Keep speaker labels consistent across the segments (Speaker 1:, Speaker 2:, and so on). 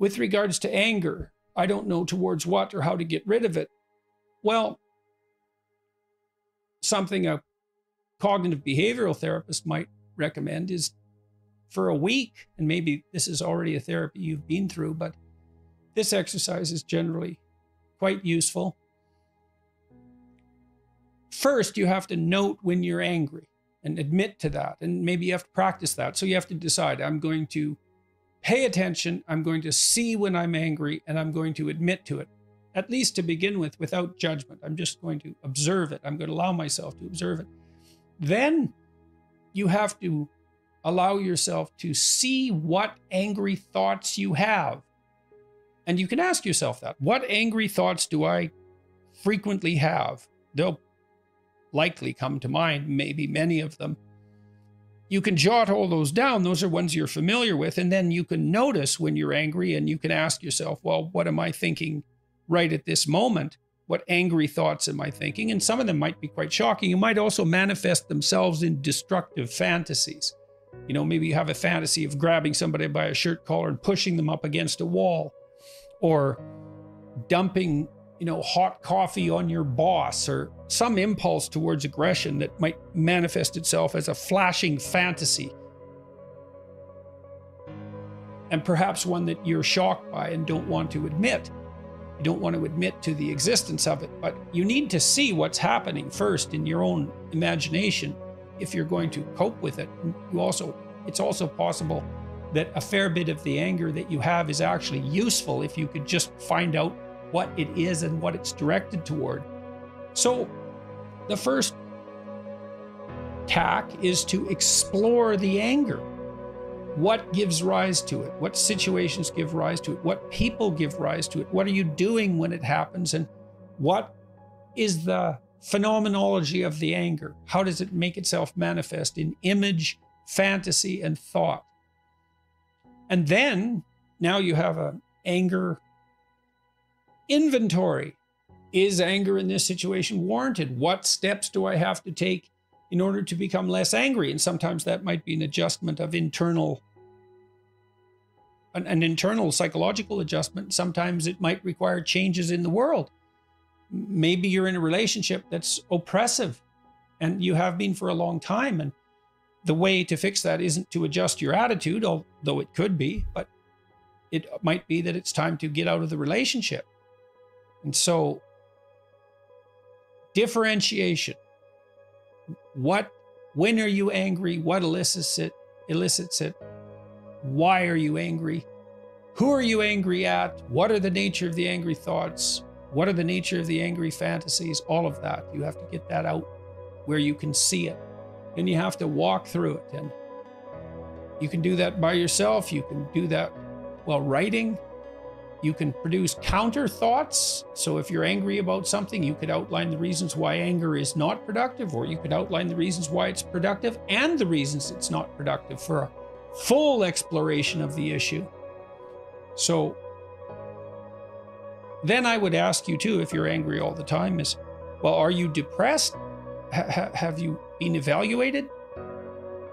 Speaker 1: With regards to anger, I don't know towards what or how to get rid of it. Well, something a cognitive behavioral therapist might recommend is for a week, and maybe this is already a therapy you've been through, but this exercise is generally quite useful. First, you have to note when you're angry and admit to that, and maybe you have to practice that. So you have to decide, I'm going to pay attention, I'm going to see when I'm angry, and I'm going to admit to it, at least to begin with, without judgment. I'm just going to observe it. I'm going to allow myself to observe it. Then you have to allow yourself to see what angry thoughts you have. And you can ask yourself that. What angry thoughts do I frequently have? They'll likely come to mind, maybe many of them. You can jot all those down. Those are ones you're familiar with. And then you can notice when you're angry, and you can ask yourself, well, what am I thinking right at this moment? What angry thoughts am I thinking? And some of them might be quite shocking. It might also manifest themselves in destructive fantasies. You know, maybe you have a fantasy of grabbing somebody by a shirt collar and pushing them up against a wall, or dumping, hot coffee on your boss, or some impulse towards aggression that might manifest itself as a flashing fantasy. And perhaps one that you're shocked by and don't want to admit. You don't want to admit to the existence of it, but you need to see what's happening first in your own imagination if you're going to cope with it. It's also possible that a fair bit of the anger that you have is actually useful if you could just find out what it is and what it's directed toward. So the first tack is to explore the anger. What gives rise to it? What situations give rise to it? What people give rise to it? What are you doing when it happens? And what is the phenomenology of the anger? How does it make itself manifest in image, fantasy, and thought? And then now you have an anger inventory. Is anger in this situation warranted? What steps do I have to take in order to become less angry? And sometimes that might be an adjustment of an internal psychological adjustment. Sometimes it might require changes in the world. Maybe you're in a relationship that's oppressive, and you have been for a long time. And the way to fix that isn't to adjust your attitude, although it could be, but it might be that it's time to get out of the relationship. And so, differentiation. When are you angry? What elicits it? Why are you angry? Who are you angry at? What are the nature of the angry thoughts? What are the nature of the angry fantasies? All of that. You have to get that out where you can see it. Then you have to walk through it. And you can do that by yourself. You can do that while writing. You can produce counter thoughts. So if you're angry about something, you could outline the reasons why anger is not productive, or you could outline the reasons why it's productive and the reasons it's not productive for a full exploration of the issue. So then I would ask you too, if you're angry all the time, is, well, are you depressed? Have you been evaluated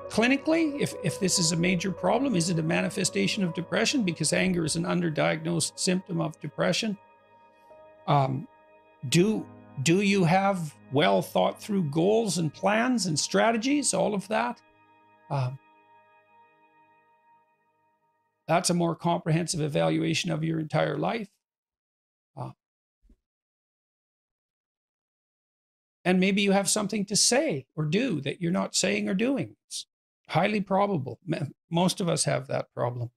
Speaker 1: clinically? If this is a major problem, is it a manifestation of depression? Because anger is an underdiagnosed symptom of depression. Do you have well thought through goals and plans and strategies? All of that. That's a more comprehensive evaluation of your entire life. And maybe you have something to say or do that you're not saying or doing. It's highly probable. Most of us have that problem.